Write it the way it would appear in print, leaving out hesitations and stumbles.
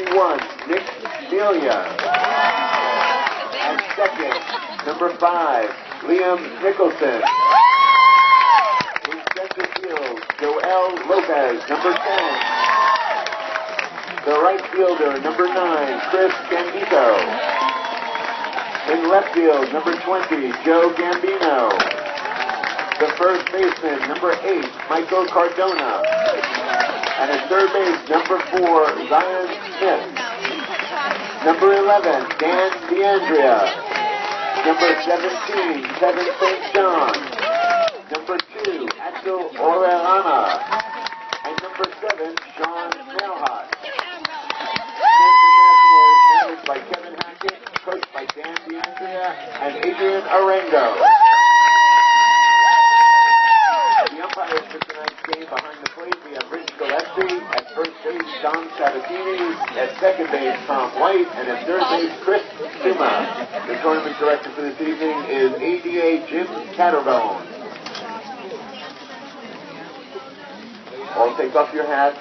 51, Nick Celia. And second, number 5, Liam Nicholson. In center field, Joel Lopez, number 10. The right fielder, number 9, Chris Gambito. In left field, number 20, Joe Gambino. The first baseman, number 8, Michael Cardona. And at third base, number 4, Zion Smith. Number 11, Dan DeAndrea. Number 17, Kevin St. John. Number 2, Axel Orellana. And number 7, Sean Snellhot. Managed by Kevin Hackett, coached by Dan DeAndrea and Adrian Arango. The umpires for tonight's game behind the plate, we have Rich Gillespie. At first base, Don Sabatini. At second base, Tom White. And at third base, Chris Suma. The tournament director for this evening is ADA Jim Catterbone. All take off your hats.